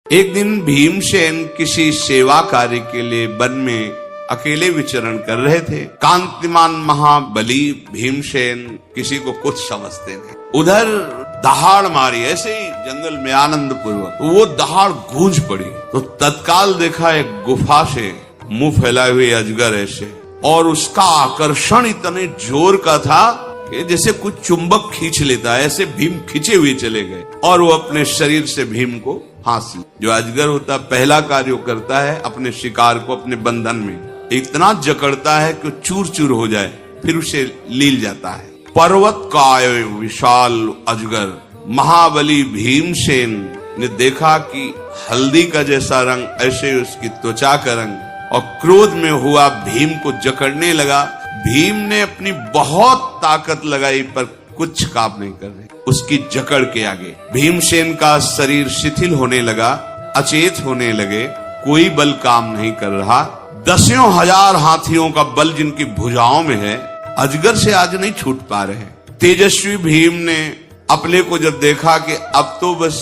एक दिन भीमसेन किसी सेवा कार्य के लिए वन में अकेले विचरण कर रहे थे। कांतिमान महाबली भीमसेन किसी को कुछ समझते नहीं। उधर दहाड़ मारी, ऐसे ही जंगल में आनंद पूर्वक वो दहाड़ गूंज पड़ी तो तत्काल देखा एक गुफा से मुंह फैलाए हुए अजगर ऐसे, और उसका आकर्षण इतने जोर का था कि जैसे कुछ चुंबक खींच लेता है, ऐसे भीम खींचे हुए चले गए और वो अपने शरीर से भीम को फांस ली। जो अजगर होता पहला कार्य करता है अपने शिकार को अपने बंधन में इतना जकड़ता है कि चूर चूर हो जाए, फिर उसे लील जाता है। पर्वत काय विशाल अजगर महाबली भीमसेन ने देखा कि हल्दी का जैसा रंग, ऐसे उसकी त्वचा का रंग, और क्रोध में हुआ भीम को जकड़ने लगा। भीम ने अपनी बहुत ताकत लगाई पर कुछ काम नहीं कर रहे उसकी जकड़ के आगे। भीमसेन का शरीर शिथिल होने लगा, अचेत होने लगे, कोई बल काम नहीं कर रहा। दसियों हजार हाथियों का बल जिनकी भुजाओं में है, अजगर से आज नहीं छूट पा रहे। तेजस्वी भीम ने अपने को जब देखा कि अब तो बस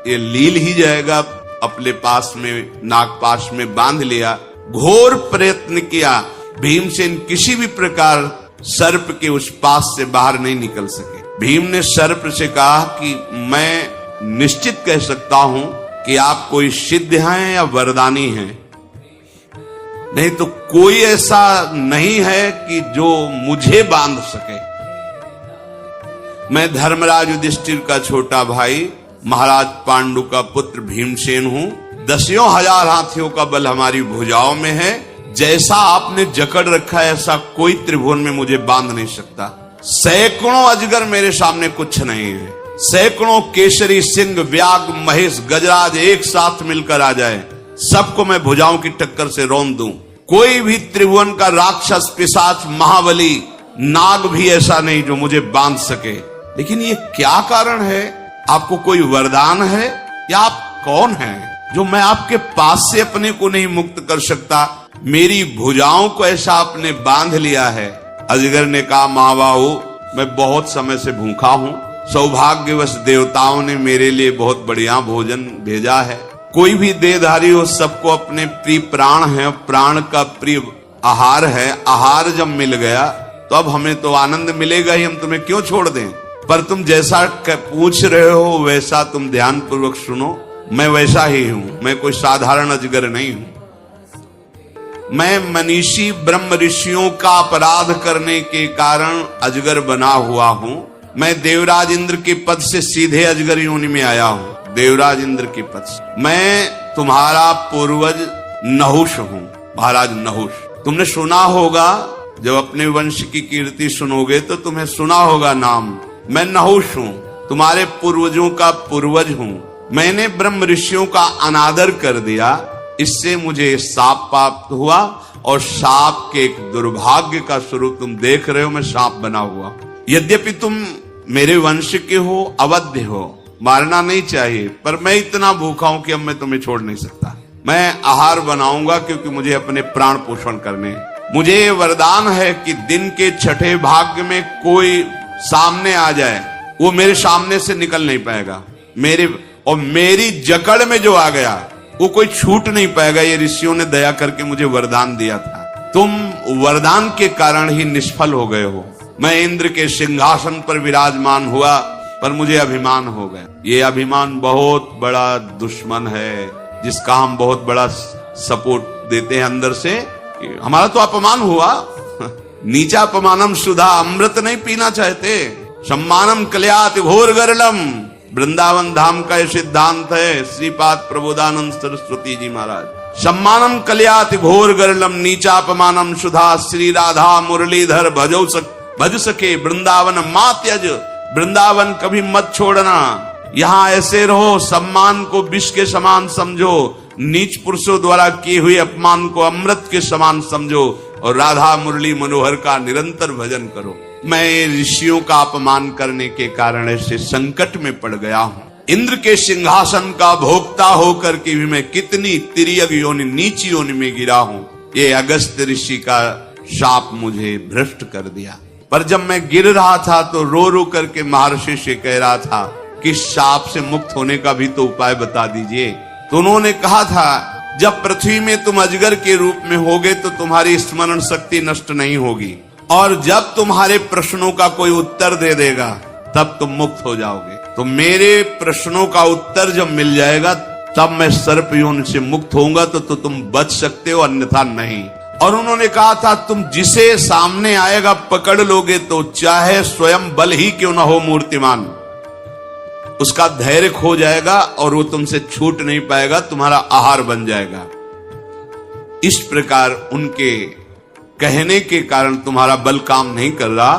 ये लील ही जाएगा, अपने पास में नागपाश में बांध लिया। घोर प्रयत्न किया, भीमसेन किसी भी प्रकार सर्प के उस पास से बाहर नहीं निकल सके। भीम ने सर्प से कहा कि मैं निश्चित कह सकता हूं कि आप कोई सिद्ध हैं या वरदानी हैं, नहीं तो कोई ऐसा नहीं है कि जो मुझे बांध सके। मैं धर्मराज युधिष्ठिर का छोटा भाई, महाराज पांडु का पुत्र भीमसेन हूं। दसियों हजार हाथियों का बल हमारी भुजाओं में है। जैसा आपने जकड़ रखा है ऐसा कोई त्रिभुवन में मुझे बांध नहीं सकता। सैकड़ों अजगर मेरे सामने कुछ नहीं है। सैकड़ों केसरी, सिंह, व्याघ्र, महेश, गजराज एक साथ मिलकर आ जाए, सबको मैं भुजाओं की टक्कर से रौंद दूं। कोई भी त्रिभुवन का राक्षस, पिशाच, महाबली, नाग भी ऐसा नहीं जो मुझे बांध सके। लेकिन ये क्या कारण है? आपको कोई वरदान है या आप कौन हैं जो मैं आपके पास से अपने को नहीं मुक्त कर सकता? मेरी भुजाओं को ऐसा आपने बांध लिया है। अजगर ने कहा, महाबाहु, मैं बहुत समय से भूखा हूं। सौभाग्यवश देवताओं ने मेरे लिए बहुत बढ़िया भोजन भेजा है। कोई भी देहधारी हो, सबको अपने प्रिय प्राण है, प्राण का प्रिय आहार है। आहार जब मिल गया तो अब हमें तो आनंद मिलेगा ही, हम तुम्हें क्यों छोड़ दें? पर तुम जैसा पूछ रहे हो वैसा तुम ध्यान पूर्वक सुनो। मैं वैसा ही हूं, मैं कोई साधारण अजगर नहीं हूं। मैं मनीषी ब्रह्म ऋषियों का अपराध करने के कारण अजगर बना हुआ हूं। मैं देवराज इंद्र के पद से सीधे अजगर योनि में आया हूं। देवराज इंद्र के पद से मैं तुम्हारा पूर्वज नहुष हूं। महाराज नहुष, तुमने सुना होगा, जब अपने वंश की कीर्ति सुनोगे तो तुम्हें सुना होगा नाम। मैं नहुष हूं, तुम्हारे पूर्वजों का पूर्वज हूं। मैंने ब्रह्म ऋषियों का अनादर कर दिया, इससे मुझे सांप प्राप्त हुआ, और सांप के एक दुर्भाग्य का स्वरूप तुम देख रहे हो। मैं सांप बना हुआ। यद्यपि तुम मेरे वंश के हो, अवध्य हो, मारना नहीं चाहिए, पर मैं इतना भूखा हूं कि अब मैं तुम्हें छोड़ नहीं सकता। मैं आहार बनाऊंगा क्योंकि मुझे अपने प्राण पोषण करने। मुझे वरदान है कि दिन के छठे भाग में कोई सामने आ जाए, वो मेरे सामने से निकल नहीं पाएगा। मेरी जकड़ में जो आ गया वो कोई छूट नहीं पाएगा। ये ऋषियों ने दया करके मुझे वरदान दिया था। तुम वरदान के कारण ही निष्फल हो गए हो। मैं इंद्र के सिंहासन पर विराजमान हुआ, पर मुझे अभिमान हो गया। ये अभिमान बहुत बड़ा दुश्मन है, जिसका हम बहुत बड़ा सपोर्ट देते हैं अंदर से। हमारा तो अपमान हुआ। नीचा अपमानम सुधा, अमृत नहीं पीना चाहते। सम्मानम कल्याति घोर गरलम, वृंदावन धाम का ये सिद्धांत है। श्रीपाद प्रबोधानंद सरस्वती जी महाराज। सम्मानम कल्याति घोर गरलम, नीचा अपमानम सुधा। श्री राधा मुरलीधर भज सके वृंदावन मा त्यज, वृंदावन कभी मत छोड़ना। यहाँ ऐसे रहो, सम्मान को विष के समान समझो, नीच पुरुषों द्वारा किए हुए अपमान को अमृत के समान समझो, और राधा मुरली मनोहर का निरंतर भजन करो। मैं ऋषियों का अपमान करने के कारण ऐसे संकट में पड़ गया हूं। इंद्र के सिंहासन का भोक्ता होकर के भी मैं कितनी तिर्यक योनि, नीची योनि में गिरा हूं। ये अगस्त ऋषि का शाप मुझे भ्रष्ट कर दिया। पर जब मैं गिर रहा था तो रो रो करके महर्षि से कह रहा था कि शाप से मुक्त होने का भी तो उपाय बता दीजिए। तो उन्होंने कहा था जब पृथ्वी में तुम अजगर के रूप में होगे तो तुम्हारी स्मरण शक्ति नष्ट नहीं होगी, और जब तुम्हारे प्रश्नों का कोई उत्तर दे देगा तब तुम मुक्त हो जाओगे। तो मेरे प्रश्नों का उत्तर जब मिल जाएगा तब मैं सर्प योनि से मुक्त होऊंगा, तो तुम बच सकते हो, अन्यथा नहीं। और उन्होंने कहा था तुम जिसे सामने आएगा पकड़ लोगे तो चाहे स्वयं बल ही क्यों ना हो मूर्तिमान, उसका धैर्य खो जाएगा और वो तुमसे छूट नहीं पाएगा, तुम्हारा आहार बन जाएगा। इस प्रकार उनके कहने के कारण तुम्हारा बल काम नहीं कर रहा।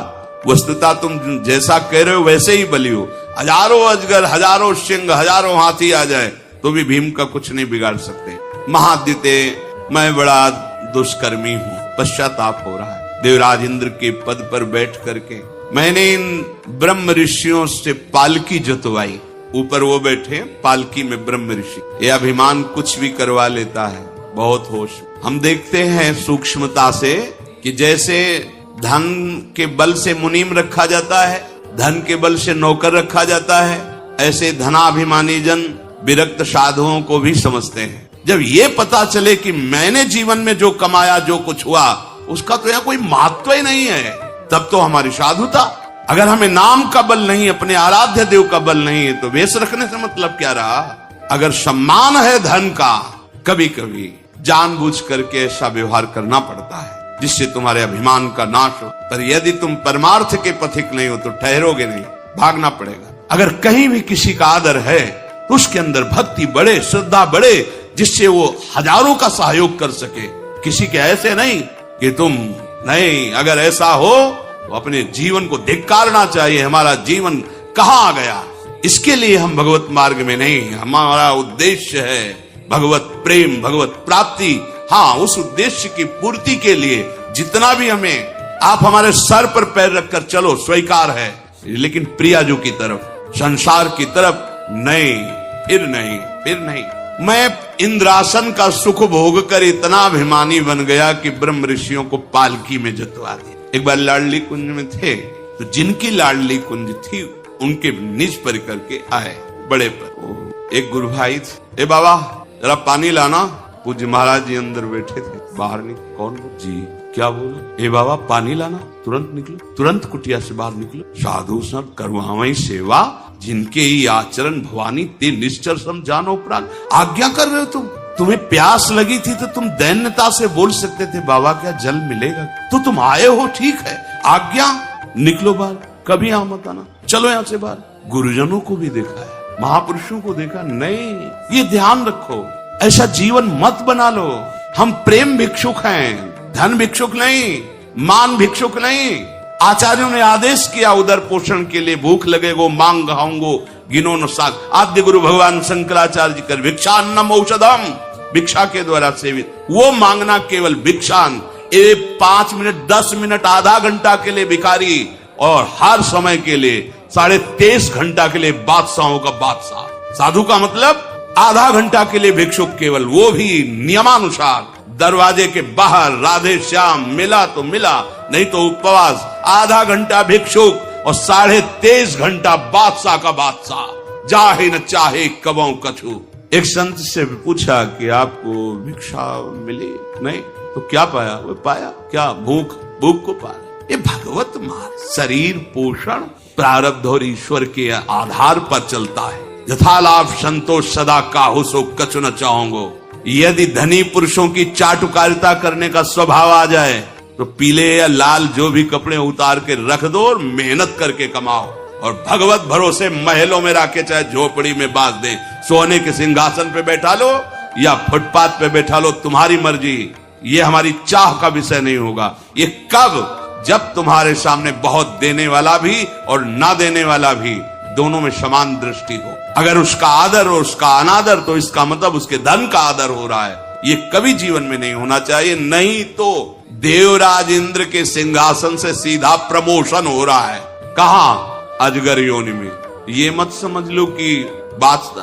वस्तुतः तुम जैसा कह रहे हो वैसे ही बली हो। हजारों अजगर, हजारों सिंह, हजारों हाथी आ जाए तो भी भीम का कुछ नहीं बिगाड़ सकते। महाद्युते, मैं बड़ा दुष्कर्मी हूं, पश्चाताप हो रहा है। देवराज इंद्र के पद पर बैठ करके मैंने इन ब्रह्म ऋषियों से पालकी जुतवाई। ऊपर वो बैठे पालकी में ब्रह्म ऋषि, ये अभिमान कुछ भी करवा लेता है, बहुत होश। हम देखते हैं सूक्ष्मता से कि जैसे धन के बल से मुनीम रखा जाता है, धन के बल से नौकर रखा जाता है, ऐसे धनाभिमानी जन विरक्त साधुओं को भी समझते हैं। जब ये पता चले कि मैंने जीवन में जो कमाया, जो कुछ हुआ, उसका तो यहाँ कोई महत्व ही नहीं है, तब तो हमारी साधुता। अगर हमें नाम का बल नहीं, अपने आराध्य देव का बल नहीं है, तो वेश रखने से मतलब क्या रहा। अगर सम्मान है धन का, कभी कभी जानबूझ करके ऐसा व्यवहार करना पड़ता है जिससे तुम्हारे अभिमान का नाश हो। पर यदि तुम परमार्थ के पथिक नहीं हो तो ठहरोगे नहीं, भागना पड़ेगा। अगर कहीं भी किसी का आदर है तो उसके अंदर भक्ति बढ़े, श्रद्धा बढ़े, जिससे वो हजारों का सहयोग कर सके। किसी के ऐसे नहीं कि तुम नहीं, अगर ऐसा हो तो अपने जीवन को धिक्कारना चाहिए। हमारा जीवन कहां आ गया, इसके लिए हम भगवत मार्ग में नहीं। हमारा उद्देश्य है भगवत प्रेम, भगवत प्राप्ति। हाँ, उस उद्देश्य की पूर्ति के लिए जितना भी हमें, आप हमारे सर पर पैर रखकर चलो, स्वीकार है, लेकिन प्रियाजू की तरफ, संसार की तरफ नहीं, फिर नहीं, फिर नहीं। मैं इंद्रासन का सुख भोग कर इतना अभिमानी बन गया कि ब्रह्म ऋषियों को पालकी में जतवा दिया। एक बार लाडली कुंज में थे, तो जिनकी लाडली कुंज थी उनके निज पर करके आए बड़े पर। एक गुरु भाई थे, ए बाबा जरा पानी लाना। पूज्य महाराज जी अंदर बैठे थे, बाहर निकले। कौन जी, क्या बोलो? ए बाबा पानी लाना। तुरंत निकलो, तुरंत कुटिया से बाहर निकलो। साधु संत करवावई सेवा, जिनके ही आचरण भवानी ते निश्चर सम जानो प्राण। आज्ञा कर रहे हो तुम, तुम्हें प्यास लगी थी तो तुम दैन्यता से बोल सकते थे बाबा क्या जल मिलेगा, तो तुम आए हो, ठीक है, आज्ञा, निकलो बाहर, कभी यहाँ मत आना, चलो यहाँ से बाहर। गुरुजनों को भी देखा है, महापुरुषों को देखा नहीं। ये ध्यान रखो, ऐसा जीवन मत बना लो। हम प्रेम भिक्षुक हैं, धन भिक्षुक नहीं, मान भिक्षुक नहीं। आचार्यों ने आदेश किया उदर पोषण के लिए, भूख लगेगो मांग हाऊंगो गिनो न साग। आद्य गुरु भगवान शंकराचार्य जी कर भिक्षान्नम औषधम, भिक्षा के द्वारा सेवित, वो मांगना केवल भिक्षान। 5 मिनट, 10 मिनट, आधा घंटा के लिए भिखारी, और हर समय के लिए 23.5 घंटा के लिए बादशाहों का बादशाह। साधु का मतलब आधा घंटा के लिए भिक्षुक केवल, वो भी नियमानुसार। दरवाजे के बाहर राधे श्याम, मिला तो मिला, नहीं तो उपवास। आधा घंटा भिक्षुक और 23.5 घंटा बादशाह का बादशाह। जाहे न चाहे कबों कछु। एक संत से पूछा कि आपको भिक्षा मिली? नहीं, तो क्या पाया? वो पाया क्या? भूख को पाया। ये भगवत मार्ग, शरीर पोषण प्रारब्ध और ईश्वर के आधार पर चलता है। यथा लाभ संतोष सदा काहू सो कछु न चाहूंगो। यदि धनी पुरुषों की चाटुकारिता करने का स्वभाव आ जाए तो पीले या लाल जो भी कपड़े उतार के रख दो और मेहनत करके कमाओ, और भगवत भरोसे महलों में रखे, चाहे झोपड़ी में बांध दे, सोने के सिंहासन पे बैठा लो या फुटपाथ पे बैठा लो, तुम्हारी मर्जी। ये हमारी चाह का विषय नहीं होगा। ये कब? जब तुम्हारे सामने बहुत देने वाला भी और ना देने वाला भी, दोनों में समान दृष्टि हो। अगर उसका आदर और उसका अनादर, तो इसका मतलब उसके धन का आदर हो रहा है। ये कभी जीवन में नहीं होना चाहिए, नहीं तो देवराज इंद्र के सिंहासन से सीधा प्रमोशन हो रहा है। कहां? अजगर योनि में। ये मत समझ लो कि बात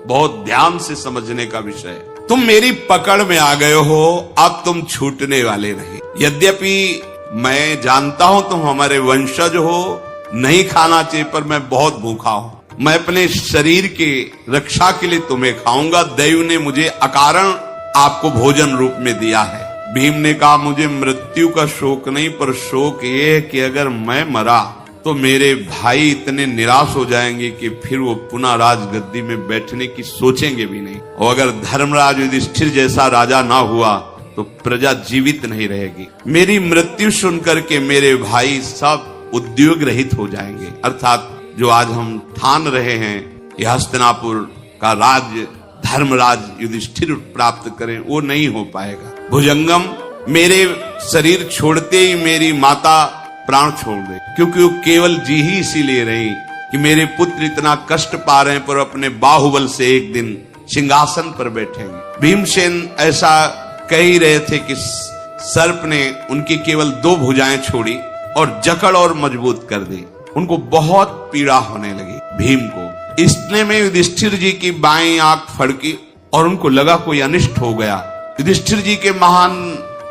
बहुत ध्यान से समझने का विषय है। तुम मेरी पकड़ में आ गए हो, अब तुम छूटने वाले नहीं। यद्यपि मैं जानता हूं तुम हमारे वंशज हो, नहीं खाना चाहिए, पर मैं बहुत भूखा हूं। मैं अपने शरीर के रक्षा के लिए तुम्हें खाऊंगा। दैव ने मुझे अकारण आपको भोजन रूप में दिया है। भीम ने कहा, मुझे मृत्यु का शोक नहीं, पर शोक ये है कि अगर मैं मरा तो मेरे भाई इतने निराश हो जाएंगे कि फिर वो पुनः राजगद्दी में बैठने की सोचेंगे भी नहीं। और अगर धर्मराज युधिष्ठिर जैसा राजा ना हुआ तो प्रजा जीवित नहीं रहेगी। मेरी मृत्यु सुनकर के मेरे भाई सब उद्योग रहित हो जाएंगे। अर्थात जो आज हम ठान रहे हैं कि हस्तिनापुर का राज्य धर्मराज युधिष्ठिर प्राप्त करें, वो नहीं हो पाएगा। भुजंगम, मेरे शरीर छोड़ते ही मेरी माता प्राण छोड़ दे, क्योंकि वो केवल जी ही इसीलिए रही कि मेरे पुत्र इतना कष्ट पा रहे हैं, पर अपने बाहुबल से एक दिन सिंहासन पर बैठेंगे। भीमसेन ऐसा कह ही रहे थे कि सर्प ने उनकी केवल 2 भुजाएं छोड़ी और जकड़ और मजबूत कर दी। उनको बहुत पीड़ा होने लगी भीम को। इतने में युधिष्ठिर जी की बाईं आंख फड़की और उनको लगा कोई अनिष्ट हो गया। युधिष्ठिर जी के महान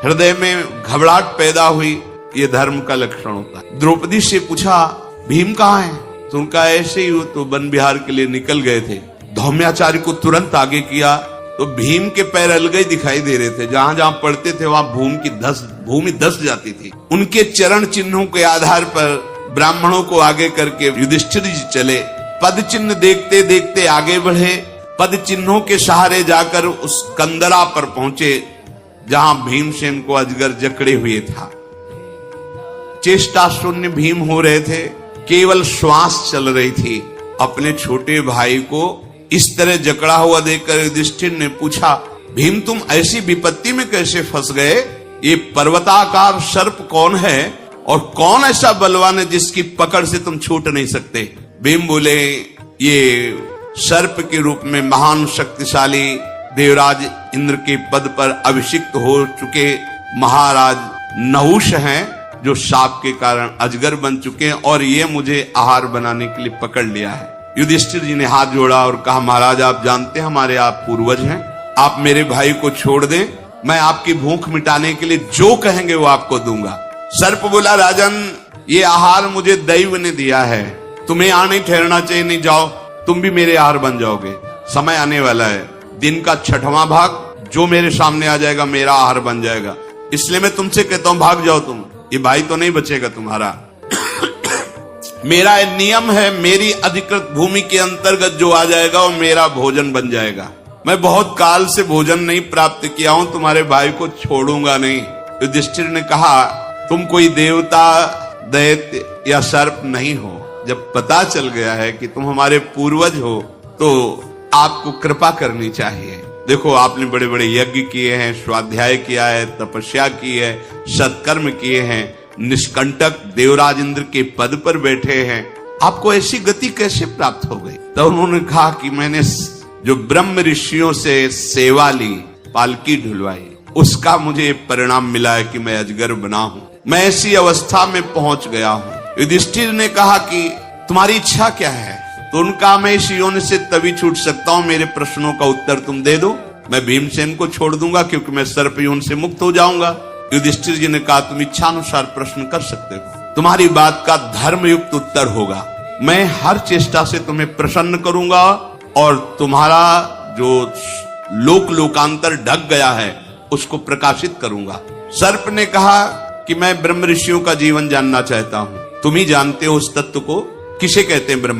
हृदय में घबराहट पैदा हुई। ये धर्म का लक्षण होता है। द्रौपदी से पूछा, भीम कहाँ है? तो उनका ऐसे ही, वो तो वन विहार के लिए निकल गए थे। धौम्याचार्य को तुरंत आगे किया तो भीम के पैर अलग ही दिखाई दे रहे थे। जहां जहां पड़ते थे वहां भूमि धस जाती थी। उनके चरण चिन्हों के आधार पर ब्राह्मणों को आगे करके युधिष्ठिर जी चले। पद चिन्ह देखते देखते आगे बढ़े। पद चिन्हों के सहारे जाकर उस कंदरा पर पहुंचे जहां भीमसेन को अजगर जकड़े हुए था। चेष्टा शून्य भीम हो रहे थे, केवल श्वास चल रही थी। अपने छोटे भाई को इस तरह जकड़ा हुआ देखकर युधिष्ठिर ने पूछा, भीम तुम ऐसी विपत्ति में कैसे फंस गए? ये पर्वताकार सर्प कौन है और कौन ऐसा बलवान है जिसकी पकड़ से तुम छूट नहीं सकते? भीम बोले, ये सर्प के रूप में महान शक्तिशाली देवराज इंद्र के पद पर अभिषिक्त हो चुके महाराज नहुष हैं, जो शाप के कारण अजगर बन चुके हैं और ये मुझे आहार बनाने के लिए पकड़ लिया है। युधिष्ठिर जी ने हाथ जोड़ा और कहा, महाराज आप जानते हैं हमारे आप पूर्वज हैं, आप मेरे भाई को छोड़ दें, मैं आपकी भूख मिटाने के लिए जो कहेंगे वो आपको दूंगा। सर्प बोला, राजन ये आहार मुझे दैव ने दिया है, तुम्हें यहाँ नहीं ठहरना चाहिए, नहीं जाओ, तुम भी मेरे आहार बन जाओगे। समय आने वाला है, दिन का 6वां भाग जो मेरे सामने आ जाएगा मेरा आहार बन जाएगा, इसलिए मैं तुमसे कहता हूं भाग जाओ तुम, ये भाई तो नहीं बचेगा तुम्हारा। मेरा नियम है, मेरी अधिकृत भूमि के अंतर्गत जो आ जाएगा वो मेरा भोजन बन जाएगा। मैं बहुत काल से भोजन नहीं प्राप्त किया हूं, तुम्हारे भाई को छोड़ूंगा नहीं। युधिष्ठिर ने कहा, तुम कोई देवता दैत्य या सर्प नहीं हो। जब पता चल गया है कि तुम हमारे पूर्वज हो तो आपको कृपा करनी चाहिए। देखो आपने बड़े बड़े यज्ञ किए हैं, स्वाध्याय किया है, तपस्या की है, सत्कर्म किए हैं, निष्कंटक देवराज इंद्र के पद पर बैठे हैं, आपको ऐसी गति कैसे प्राप्त हो गई? तो उन्होंने कहा कि मैंने जो ब्रह्म ऋषियों से सेवा ली, पालकी ढुलवाई, उसका मुझे परिणाम मिला है कि मैं अजगर बना हूं, मैं ऐसी अवस्था में पहुंच गया हूं। युधिष्ठिर ने कहा कि तुम्हारी इच्छा क्या है? तो उनका, मैं इस योनि से तभी छूट सकता हूं, मेरे प्रश्नों का उत्तर तुम दे दो, मैं भीमसेन को छोड़ दूंगा क्योंकि मैं सर्प योनि से मुक्त हो जाऊंगा। युधिष्ठिर जी ने कहा, तुम इच्छानुसार प्रश्न कर सकते हो, तुम्हारी बात का धर्मयुक्त उत्तर होगा, मैं हर चेष्टा से तुम्हें प्रसन्न करूंगा और तुम्हारा जो लोकांतर ढक गया है उसको प्रकाशित करूंगा। सर्प ने कहा कि मैं ब्रह्म ऋषियों का जीवन जानना चाहता हूं, तुम ही जानते हो उस तत्व को, किसे कहते हैं ब्रह्म